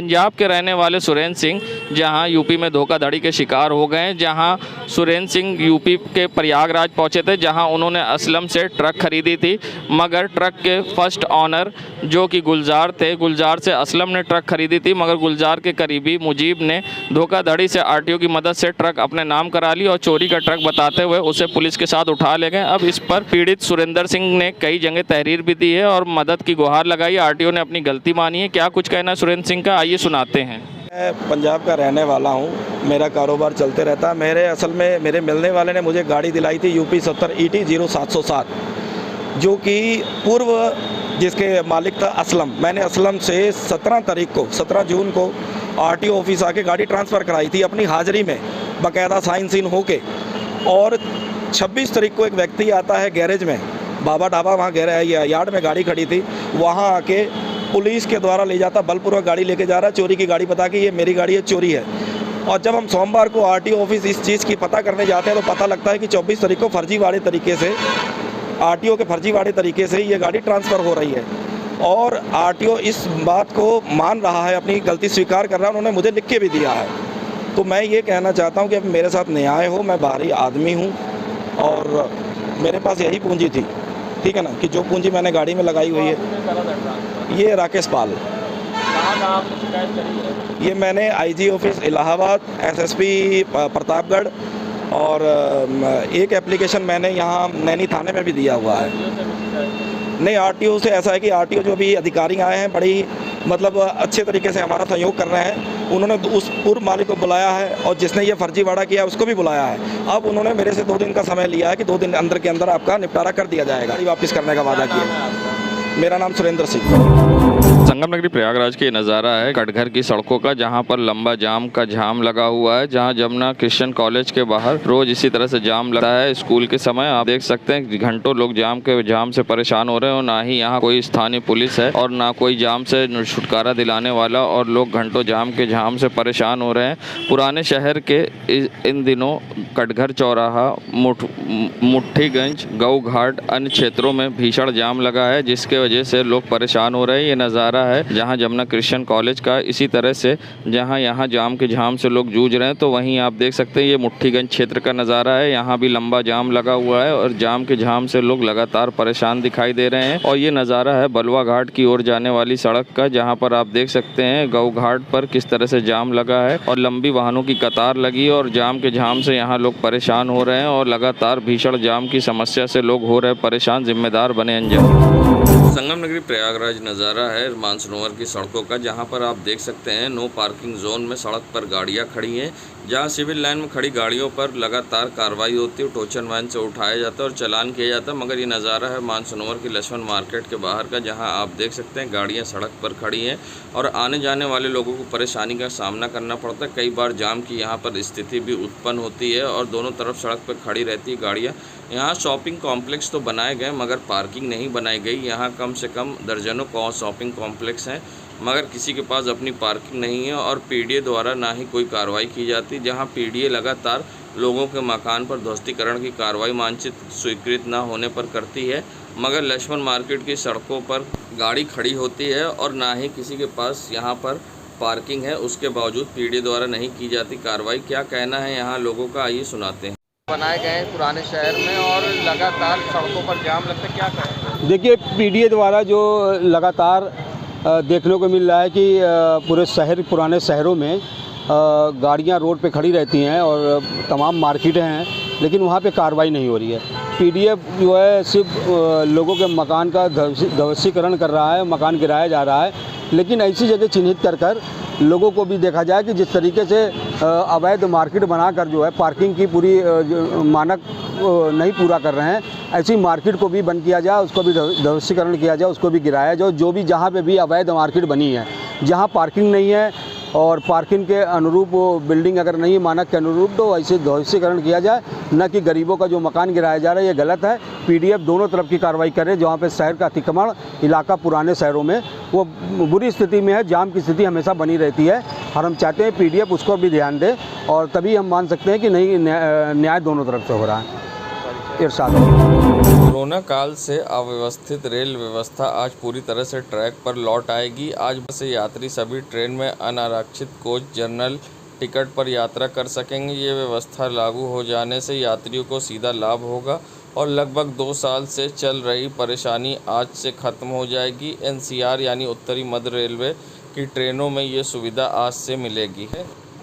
पंजाब के रहने वाले सुरेंद्र सिंह जहां यूपी में धोखाधड़ी के शिकार हो गए। जहां सुरेंद्र सिंह यूपी के प्रयागराज पहुंचे थे, जहां उन्होंने असलम से ट्रक खरीदी थी, मगर ट्रक के फर्स्ट ऑनर जो कि गुलजार थे, गुलजार से असलम ने ट्रक खरीदी थी, मगर गुलजार के करीबी मुजीब ने धोखाधड़ी से आरटीओ की मदद से ट्रक अपने नाम करा ली और चोरी का ट्रक बताते हुए उसे पुलिस के साथ उठा ले गए। अब इस पर पीड़ित सुरेंद्र सिंह ने कई जगह तहरीर भी दी है और मदद की गुहार लगाई। आरटीओ ने अपनी गलती मानी है। क्या कुछ कहना है सुरेंद्र सिंह का, आइए सुनाते हैं। मैं पंजाब का रहने वाला हूं, मेरा कारोबार चलते रहता है। मेरे मिलने वाले ने मुझे गाड़ी दिलाई थी यूपी 70 ET 0707, जो कि पूर्व जिसके मालिक था असलम। मैंने असलम से 17 जून को आरटीओ ऑफिस आके गाड़ी ट्रांसफ़र कराई थी अपनी हाज़िरी में, बाकायदा साइन सीन होके। और 26 तारीख को एक व्यक्ति आता है गैरेज में, बाबा ढाबा, वहाँ यार्ड में गाड़ी खड़ी थी, वहाँ आके पुलिस के द्वारा ले जाता, बलपूर्वक गाड़ी लेके जा रहा है, चोरी की गाड़ी बता के ये मेरी गाड़ी है, चोरी है। और जब हम सोमवार को आरटीओ ऑफिस इस चीज़ की पता करने जाते हैं तो पता लगता है कि 24 तारीख को फर्जीवाड़े तरीके से, आरटीओ के फर्जीवाड़े तरीके से ये गाड़ी ट्रांसफ़र हो रही है। और आरटीओ इस बात को मान रहा है, अपनी गलती स्वीकार कर रहा है, उन्होंने मुझे लिख के भी दिया है। तो मैं ये कहना चाहता हूँ कि अब मेरे साथ न्याय हो। मैं बाहरी आदमी हूँ और मेरे पास यही पूंजी थी, ठीक है ना, कि जो पूंजी मैंने गाड़ी में लगाई हुई है। ये राकेश पाल, ये मैंने IG office Allahabad, SSP Pratapgarh और एक एप्लीकेशन मैंने यहाँ नैनी थाने में भी दिया हुआ है। नहीं, आरटीओ से ऐसा है कि आरटीओ जो भी अधिकारी आए हैं बड़ी मतलब अच्छे तरीके से हमारा सहयोग कर रहे हैं। उन्होंने उस पूर्व मालिक को बुलाया है और जिसने ये फर्जीवाड़ा किया उसको भी बुलाया है। अब उन्होंने मेरे से 2 दिन का समय लिया है कि 2 दिन अंदर के अंदर आपका निपटारा कर दिया जाएगा, गाड़ी वापस करने का वादा किया। मेरा नाम सुरेंद्र सिंह। संगम नगरी प्रयागराज के नज़ारा है कटघर की सड़कों का, जहां पर लंबा जाम का जाम लगा हुआ है। जहां जमुना क्रिश्चियन कॉलेज के बाहर रोज इसी तरह से जाम लगता है स्कूल के समय। आप देख सकते हैं घंटों लोग जाम से परेशान हो रहे हैं और ना ही यहाँ कोई स्थानीय पुलिस है और ना कोई जाम से छुटकारा दिलाने वाला, और लोग घंटों जाम से परेशान हो रहे हैं। पुराने शहर के इन दिनों कटघर चौराहा, मुट्ठीगंज, गऊ घाट, अन्य क्षेत्रों में भीषण जाम लगा है, जिसके वजह से लोग परेशान हो रहे हैं। ये नज़ारा है जहां जमुना क्रिश्चियन कॉलेज का। इसी तरह से जहां यहाँ जाम के जाम से लोग जूझ रहे हैं, तो वहीं आप देख सकते हैं ये मुट्ठीगंज क्षेत्र का नज़ारा है। यहाँ भी लंबा जाम लगा हुआ है और जाम के जाम से लोग लगातार परेशान दिखाई दे रहे हैं। और ये नज़ारा है बलवा घाट की ओर जाने वाली सड़क का, जहाँ पर आप देख सकते हैं गऊ घाट पर किस तरह से जाम लगा है और लंबी वाहनों की कतार लगी और जाम के जाम से यहाँ लोग परेशान हो रहे हैं और लगातार भीषण जाम की समस्या से लोग हो रहे परेशान। जिम्मेदार बने अंजाम। संगम नगरी प्रयागराज नज़ारा है मानसरोवर की सड़कों का, जहां पर आप देख सकते हैं नो पार्किंग जोन में सड़क पर गाड़ियां खड़ी हैं। जहां सिविल लाइन में खड़ी गाड़ियों पर लगातार कार्रवाई होती है, टोचन वैन से उठाया जाता है और चालान किया जाता है। मगर ये नज़ारा है मानसरोवर की लक्ष्मण मार्केट के बाहर का, जहां आप देख सकते हैं गाड़ियां सड़क पर खड़ी हैं और आने जाने वाले लोगों को परेशानी का सामना करना पड़ता है। कई बार जाम की यहाँ पर स्थिति भी उत्पन्न होती है और दोनों तरफ सड़क पर खड़ी रहती है गाड़ियाँ। यहाँ शॉपिंग कॉम्प्लेक्स तो बनाए गए मगर पार्किंग नहीं बनाई गई। यहाँ कम से कम दर्जनों शॉपिंग कॉम्प्लेक्स हैं मगर किसी के पास अपनी पार्किंग नहीं है और पीडीए द्वारा ना ही कोई कार्रवाई की जाती। जहाँ पीडीए लगातार लोगों के मकान पर ध्वस्तीकरण की कार्रवाई मानचित्र स्वीकृत ना होने पर करती है, मगर लक्ष्मण मार्केट की सड़कों पर गाड़ी खड़ी होती है और ना ही किसी के पास यहाँ पर पार्किंग है, उसके बावजूद पीडीए द्वारा नहीं की जाती कार्रवाई। क्या कहना है यहाँ लोगों का, आइए सुनाते हैं। बनाए गए हैं पुराने शहर में और लगातार सड़कों पर जाम लगता है, क्या कहें? देखिए, पीडीए द्वारा जो लगातार देखने को मिल रहा है कि पूरे पुराने शहरों में गाड़ियां रोड पे खड़ी रहती हैं और तमाम मार्केटें हैं, लेकिन वहाँ पे कार्रवाई नहीं हो रही है। पीडीए जो है सिर्फ लोगों के मकान का ध्वस्तीकरण कर रहा है, मकान गिराया जा रहा है, लेकिन ऐसी जगह चिन्हित कर लोगों को भी देखा जाए कि जिस तरीके से अवैध मार्केट बनाकर जो है पार्किंग की पूरी मानक नहीं पूरा कर रहे हैं, ऐसी मार्केट को भी बंद किया जाए, उसको भी ध्वस्तीकरण किया जाए, उसको भी गिराया जाए। जो भी जहाँ पे भी अवैध मार्केट बनी है, जहाँ पार्किंग नहीं है और पार्किंग के अनुरूप वो बिल्डिंग अगर नहीं मानक के अनुरूप, तो ऐसे ध्वस्तीकरण किया जाए, न कि गरीबों का जो मकान गिराया जा रहा है ये गलत है। पीडीएफ दोनों तरफ की कार्रवाई करे। जहाँ पे शहर का अतिक्रमण इलाका पुराने शहरों में वो बुरी स्थिति में है, जाम की स्थिति हमेशा बनी रहती है और हम चाहते हैं पीडीएफ उसको भी ध्यान दे और तभी हम मान सकते हैं कि नहीं न्याय दोनों तरफ से हो रहा है। इरशाद। कोरोना काल से अव्यवस्थित रेल व्यवस्था आज पूरी तरह से ट्रैक पर लौट आएगी। आज से यात्री सभी ट्रेन में अनारक्षित कोच जनरल टिकट पर यात्रा कर सकेंगे। ये व्यवस्था लागू हो जाने से यात्रियों को सीधा लाभ होगा और लगभग 2 साल से चल रही परेशानी आज से ख़त्म हो जाएगी। NCR यानी उत्तरी मध्य रेलवे की ट्रेनों में ये सुविधा आज से मिलेगी।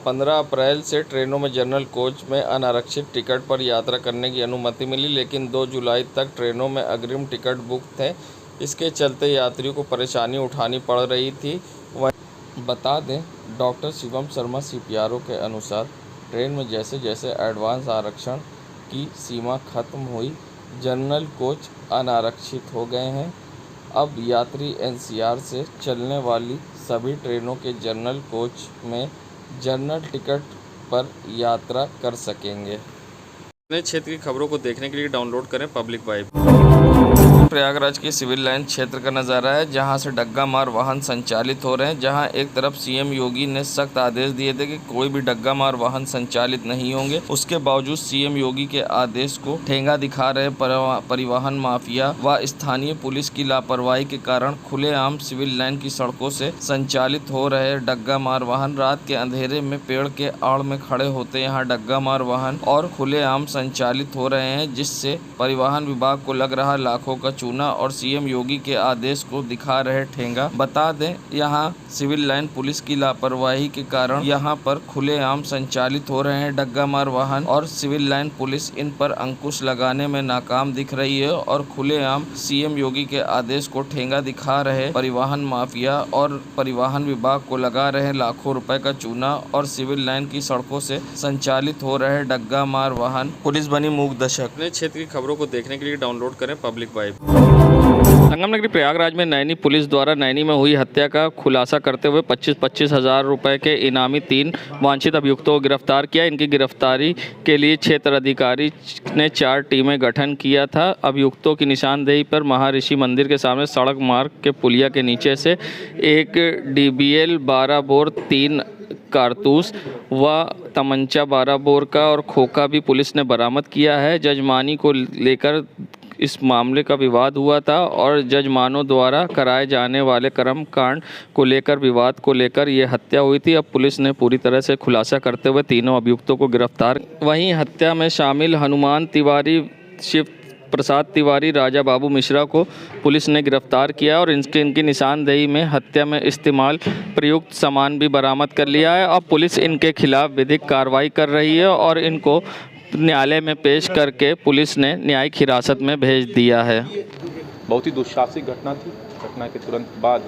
15 अप्रैल से ट्रेनों में जनरल कोच में अनारक्षित टिकट पर यात्रा करने की अनुमति मिली, लेकिन 2 जुलाई तक ट्रेनों में अग्रिम टिकट बुक थे। इसके चलते यात्रियों को परेशानी उठानी पड़ रही थी। वहीं बता दें, डॉक्टर शिवम शर्मा CPRO के अनुसार ट्रेन में जैसे जैसे एडवांस आरक्षण की सीमा खत्म हुई, जनरल कोच अनारक्षित हो गए हैं। अब यात्री NCR से चलने वाली सभी ट्रेनों के जनरल कोच में जनरल टिकट पर यात्रा कर सकेंगे। नए क्षेत्र की खबरों को देखने के लिए डाउनलोड करें पब्लिक वाइब। प्रयागराज के सिविल लाइन क्षेत्र का नज़ारा है, जहां से डग्गा मार वाहन संचालित हो रहे हैं। जहां एक तरफ CM योगी ने सख्त आदेश दिए थे कि कोई भी डग्गा मार वाहन संचालित नहीं होंगे, उसके बावजूद CM योगी के आदेश को ठेंगा दिखा रहे परिवहन माफिया व स्थानीय पुलिस की लापरवाही के कारण खुलेआम सिविल लाइन की सड़कों से संचालित हो रहे डग्गा मार वाहन रात के अंधेरे में पेड़ के आड़ में खड़े होते यहाँ डग्गा मार वाहन और खुलेआम संचालित हो रहे हैं, जिससे परिवहन विभाग को लग रहा लाखों का चूना और CM योगी के आदेश को दिखा रहे ठेंगा। बता दें, यहाँ सिविल लाइन पुलिस की लापरवाही के कारण यहाँ पर खुलेआम संचालित हो रहे हैं डग्गा मार वाहन और सिविल लाइन पुलिस इन पर अंकुश लगाने में नाकाम दिख रही है और खुलेआम CM योगी के आदेश को ठेंगा दिखा रहे परिवहन माफिया और परिवहन विभाग को लगा रहे लाखों रुपए का चूना और सिविल लाइन की सड़कों से संचालित हो रहे डग्गा मार वाहन। पुलिस बनी मूक दर्शक। नए क्षेत्र की खबरों को देखने के लिए डाउनलोड करें पब्लिक वाइब। संगम नगरी प्रयागराज में नैनी पुलिस द्वारा नैनी में हुई हत्या का खुलासा करते हुए 25-25 हज़ार रुपये के इनामी 3 वांछित अभियुक्तों को गिरफ्तार किया। इनकी गिरफ्तारी के लिए क्षेत्र अधिकारी ने 4 टीमें गठन किया था। अभियुक्तों की निशानदेही पर महर्षि मंदिर के सामने सड़क मार्ग के पुलिया के नीचे से एक DBL 12 बोर 3 कारतूस व तमंचा 12 बोर का और खोखा भी पुलिस ने बरामद किया है। जजमानी को लेकर इस मामले का विवाद हुआ था और जजमानों द्वारा कराए जाने वाले कर्मकांड को लेकर विवाद को लेकर ये हत्या हुई थी। अब पुलिस ने पूरी तरह से खुलासा करते हुए तीनों अभियुक्तों को गिरफ्तार। वहीं हत्या में शामिल हनुमान तिवारी, शिव प्रसाद तिवारी, राजा बाबू मिश्रा को पुलिस ने गिरफ्तार किया और इनकी निशानदेही में हत्या में इस्तेमाल प्रयुक्त सामान भी बरामद कर लिया है। अब पुलिस इनके खिलाफ विधिक कार्रवाई कर रही है और इनको न्यायालय में पेश करके पुलिस ने न्यायिक हिरासत में भेज दिया है। बहुत ही दुस्साहसिक घटना थी। घटना के तुरंत बाद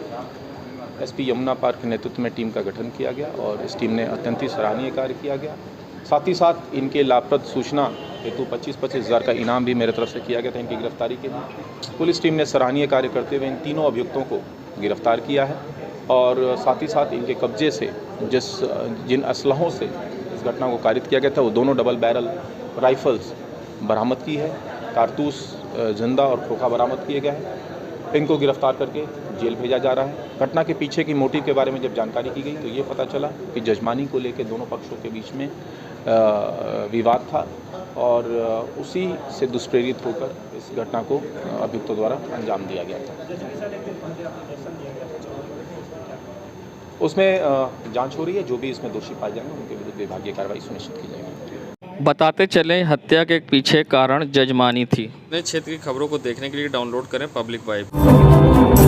SP यमुना पार्क के नेतृत्व में टीम का गठन किया गया और इस टीम ने अत्यंत ही सराहनीय कार्य किया गया। साथ ही साथ इनके लाभप्रद सूचना हेतु 25-25 हज़ार का इनाम भी मेरे तरफ से किया गया था इनकी गिरफ्तारी के लिए। पुलिस टीम ने सराहनीय कार्य करते हुए इन तीनों अभियुक्तों को गिरफ्तार किया है और साथ ही साथ इनके कब्जे से जिन असलहों से इस घटना को कारित किया गया था वो दोनों डबल बैरल राइफल्स बरामद की है, कारतूस, जिंदा और खोखा बरामद किए गए हैं। इनको गिरफ्तार करके जेल भेजा जा रहा है। घटना के पीछे की मोटिव के बारे में जब जानकारी की गई तो ये पता चला कि जजमानी को लेकर दोनों पक्षों के बीच में विवाद था और उसी से दुष्प्रेरित होकर इस घटना को अभियुक्तों द्वारा अंजाम दिया गया था। उसमें जांच हो रही है, जो भी इसमें दोषी पाए जाएंगे उनके विरुद्ध विभागीय कार्रवाई सुनिश्चित की जाएगी। बताते चलें, हत्या के पीछे कारण जजमानी थी। नए क्षेत्र की खबरों को देखने के लिए डाउनलोड करें पब्लिक वाइब।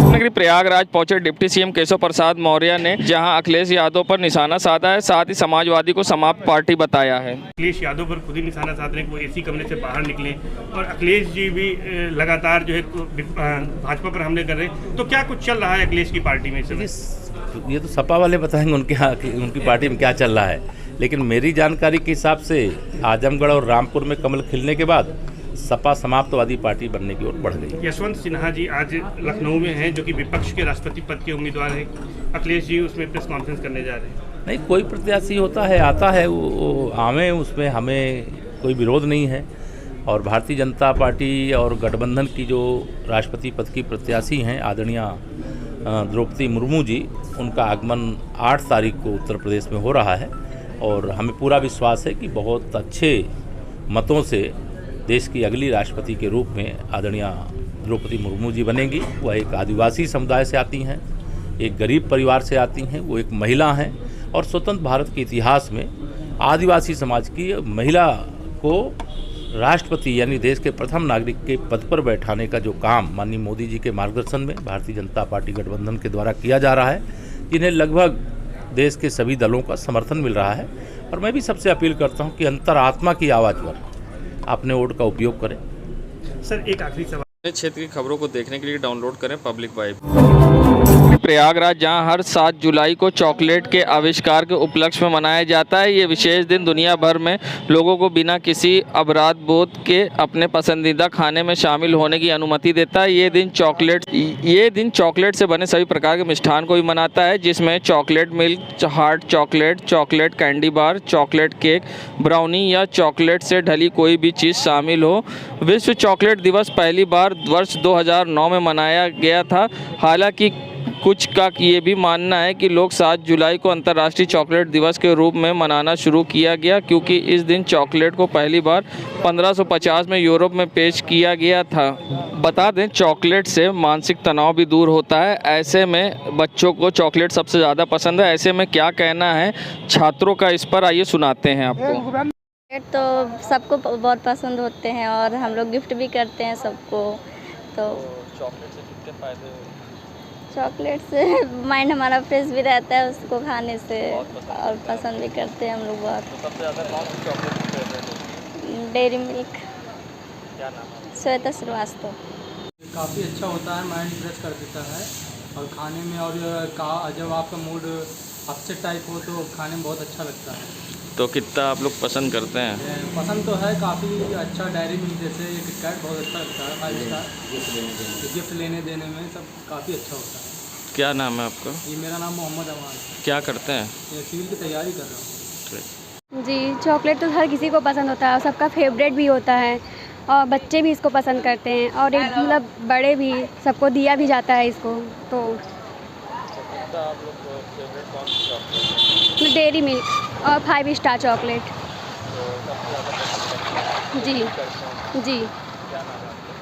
नगरी प्रयागराज पहुंचे डिप्टी CM केशव प्रसाद मौर्य ने जहां अखिलेश यादव पर निशाना साधा है, साथ ही समाजवादी को समाप्त पार्टी बताया है। अखिलेश यादव पर खुद ही निशाना साध रहे हैं कि वो AC कमरे से बाहर निकले और अखिलेश जी भी लगातार जो है भाजपा पर हमले कर रहे हैं। तो क्या कुछ चल रहा है अखिलेश की पार्टी में? ये तो सपा वाले बताएंगे उनकी पार्टी में क्या चल रहा है, लेकिन मेरी जानकारी के हिसाब से आजमगढ़ और रामपुर में कमल खिलने के बाद सपा समाप्तवादी पार्टी बनने की ओर बढ़ गई। यशवंत सिन्हा जी आज लखनऊ में हैं, जो कि विपक्ष के राष्ट्रपति पद के उम्मीदवार हैं। अखिलेश जी उसमें प्रेस कॉन्फ्रेंस करने जा रहे हैं। नहीं, कोई प्रत्याशी होता है, आता है, वो आवे, उसमें हमें कोई विरोध नहीं है। और भारतीय जनता पार्टी और गठबंधन की जो राष्ट्रपति पद की प्रत्याशी हैं आदरणीय द्रौपदी मुर्मू जी, उनका आगमन 8 तारीख को उत्तर प्रदेश में हो रहा है और हमें पूरा विश्वास है कि बहुत अच्छे मतों से देश की अगली राष्ट्रपति के रूप में आदरणीय द्रौपदी मुर्मू जी बनेंगी। वह एक आदिवासी समुदाय से आती हैं, एक गरीब परिवार से आती हैं, वो एक महिला हैं और स्वतंत्र भारत के इतिहास में आदिवासी समाज की महिला को राष्ट्रपति यानी देश के प्रथम नागरिक के पद पर बैठाने का जो काम माननीय मोदी जी के मार्गदर्शन में भारतीय जनता पार्टी गठबंधन के द्वारा किया जा रहा है, जिन्हें लगभग देश के सभी दलों का समर्थन मिल रहा है। और मैं भी सबसे अपील करता हूं कि अंतरात्मा की आवाज़ पर अपने वोट का उपयोग करें। सर एक आखिरी सवाल, क्षेत्र की खबरों को देखने के लिए डाउनलोड करें पब्लिक वाइब। प्रयागराज जहां हर 7 जुलाई को चॉकलेट के आविष्कार के उपलक्ष्य में मनाया जाता है। ये विशेष दिन दुनिया भर में लोगों को बिना किसी अपराध बोध के अपने पसंदीदा खाने में शामिल होने की अनुमति देता है। ये दिन चॉकलेट से बने सभी प्रकार के मिष्ठान को भी मनाता है, जिसमें chocolate milk, heart chocolate, chocolate candy bar, chocolate cake, brownie या चॉकलेट से ढली कोई भी चीज़ शामिल हो। विश्व चॉकलेट दिवस पहली बार वर्ष 2009 में मनाया गया था। हालांकि कुछ का ये भी मानना है कि लोग 7 जुलाई को अंतर्राष्ट्रीय चॉकलेट दिवस के रूप में मनाना शुरू किया गया, क्योंकि इस दिन चॉकलेट को पहली बार 1550 में यूरोप में पेश किया गया था। बता दें, चॉकलेट से मानसिक तनाव भी दूर होता है। ऐसे में बच्चों को चॉकलेट सबसे ज़्यादा पसंद है। ऐसे में क्या कहना है छात्रों का इस पर, आइए सुनाते हैं आपको। तो सबको बहुत पसंद होते हैं और हम लोग गिफ्ट भी करते हैं सबको। तो चॉकलेट से कितने फ़ायदे? चॉकलेट से माइंड हमारा फ्रेश भी रहता है उसको खाने से, और पसंद भी करते हैं हम लोग बहुत। तो सबसे ज़्यादा कौन सी चॉकलेट की फेवरेट है? Dairy milk. क्या नाम है? श्वेता श्रीवास्तव। काफ़ी अच्छा होता है, माइंड फ्रेश कर देता है और खाने में, और जब आपका मूड अपसेट टाइप हो तो खाने में बहुत अच्छा लगता है। तो कितना आप लोग पसंद करते हैं? पसंद तो है काफ़ी अच्छा। डेयरी मिल्क जैसे ये किटकैट बहुत अच्छा लगता है, 5 स्टार गिफ्ट लेने देने में सब काफ़ी अच्छा होता है। क्या नाम है आपका? ये मेरा नाम मोहम्मद अमान। क्या करते हैं? ये सिविल की तैयारी कर रहा हूँ। जी, चॉकलेट तो हर किसी को पसंद होता है और सबका फेवरेट भी होता है और बच्चे भी इसको पसंद करते हैं और एक मतलब बड़े भी, सबको दिया भी जाता है इसको। तो आप लोग फेवरेट कौन सी चॉकलेट? डेयरी मिल्क और 5 स्टार चॉकलेट। जी जी,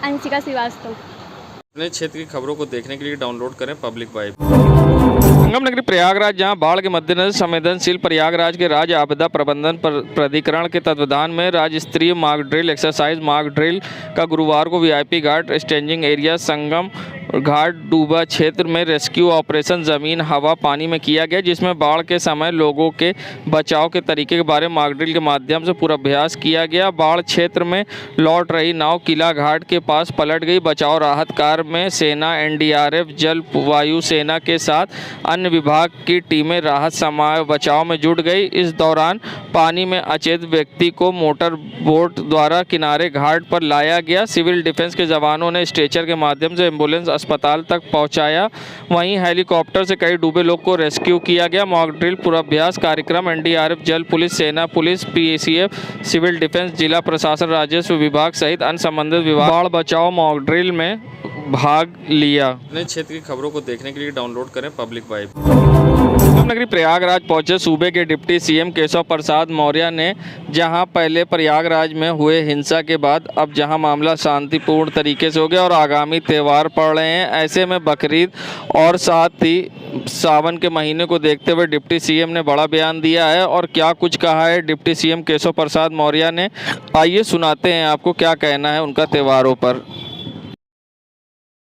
अंशिका श्रीवास्तव। अपने क्षेत्र की खबरों को देखने के लिए डाउनलोड करें पब्लिक वाइब। संगम नगरी प्रयागराज जहां बाढ़ के मद्देनजर संवेदनशील प्रयागराज के राज्य आपदा प्रबंधन प्राधिकरण के तत्वावधान में राज्य स्तरीय mock drill exercise mock drill का गुरुवार को वीआईपी घाट स्टेजिंग एरिया संगम घाट डूबा क्षेत्र में रेस्क्यू ऑपरेशन ज़मीन हवा पानी में किया गया, जिसमें बाढ़ के समय लोगों के बचाव के तरीके के बारे में मॉक ड्रिल के माध्यम से पूर्वाभ्यास किया गया। बाढ़ क्षेत्र में लौट रही नाव किला घाट के पास पलट गई। बचाव राहत कार्य में सेना, एनडीआरएफ, जल वायु सेना के साथ अन्य विभाग की टीमें राहत बचाव में जुट गई। इस दौरान पानी में अचेत व्यक्ति को मोटर बोट द्वारा किनारे घाट पर लाया गया। सिविल डिफेंस के जवानों ने स्ट्रेचर के माध्यम से एम्बुलेंस अस्पताल तक पहुंचाया। वहीं हेलीकॉप्टर से कई डूबे लोग को रेस्क्यू किया गया। मॉक ड्रिल पूर्वाभ्यास कार्यक्रम एनडीआरएफ, जल पुलिस, सेना पुलिस, पीएसीएफ, सिविल डिफेंस, जिला प्रशासन, राजस्व विभाग सहित अन्य संबंधित विभाग बाढ़ बचाव मॉक ड्रिल में भाग लिया। अपने क्षेत्र की खबरों को देखने के लिए डाउनलोड करें पब्लिक वाइब। संगम नगरी प्रयागराज पहुंचे सूबे के डिप्टी सीएम केशव प्रसाद मौर्य ने जहां पहले प्रयागराज में हुए हिंसा के बाद अब जहां मामला शांतिपूर्ण तरीके से हो गया और आगामी त्यौहार पड़ रहे हैं, ऐसे में बकरीद और साथ ही सावन के महीने को देखते हुए डिप्टी सीएम ने बड़ा बयान दिया है। और क्या कुछ कहा है डिप्टी सीएम केशव प्रसाद मौर्य ने, आइए सुनाते हैं आपको क्या कहना है उनका त्योहारों पर।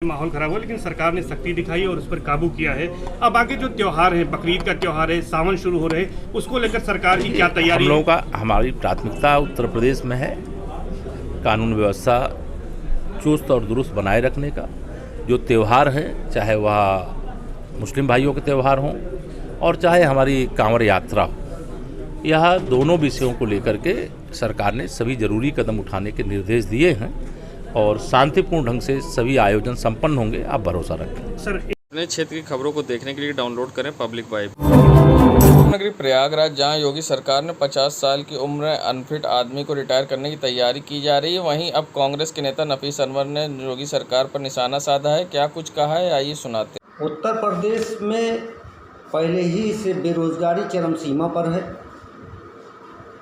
माहौल खराब हुआ लेकिन सरकार ने सख्ती दिखाई और उस पर काबू किया है। अब आगे जो त्यौहार है, बकरीद का त्यौहार है, सावन शुरू हो रहे हैं, उसको लेकर सरकार की क्या तैयारी? हम लोगों का, हमारी प्राथमिकता उत्तर प्रदेश में है कानून व्यवस्था चुस्त और दुरुस्त बनाए रखने का। जो त्यौहार है, चाहे वह मुस्लिम भाइयों के त्यौहार हों और चाहे हमारी कांवड़ यात्रा हो, यह दोनों विषयों को लेकर के सरकार ने सभी जरूरी कदम उठाने के निर्देश दिए हैं और शांतिपूर्ण ढंग से सभी आयोजन संपन्न होंगे, आप भरोसा रखें। सर अपने क्षेत्र की खबरों को देखने के लिए डाउनलोड करें पब्लिक वाइब। नगरी प्रयागराज जहां योगी सरकार ने 50 साल की उम्र अनफिट आदमी को रिटायर करने की तैयारी की जा रही है, वहीं अब कांग्रेस के नेता नफीस अनवर ने योगी सरकार पर निशाना साधा है। क्या कुछ कहा है, आइए सुनाते हैं। उत्तर प्रदेश में पहले ही से बेरोजगारी चरम सीमा पर है,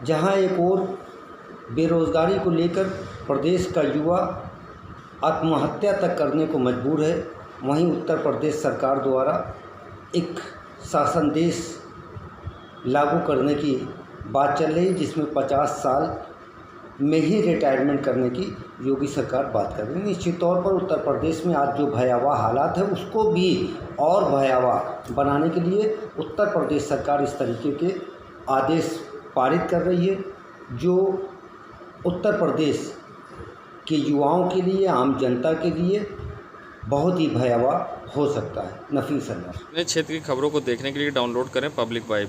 जहां एक और बेरोजगारी को लेकर प्रदेश का युवा आत्महत्या तक करने को मजबूर है, वहीं उत्तर प्रदेश सरकार द्वारा एक शासनादेश लागू करने की बात चल रही है, जिसमें 50 साल में ही रिटायरमेंट करने की योगी सरकार बात कर रही है। निश्चित तौर पर उत्तर प्रदेश में आज जो भयावह हालात है उसको भी और भयावह बनाने के लिए उत्तर प्रदेश सरकार इस तरीके के आदेश पारित कर रही है, जो उत्तर प्रदेश के युवाओं के लिए, आम जनता के लिए बहुत ही भयावह हो सकता है। नफीस अनवर। क्षेत्र की खबरों को देखने के लिए डाउनलोड करें पब्लिक वाइब।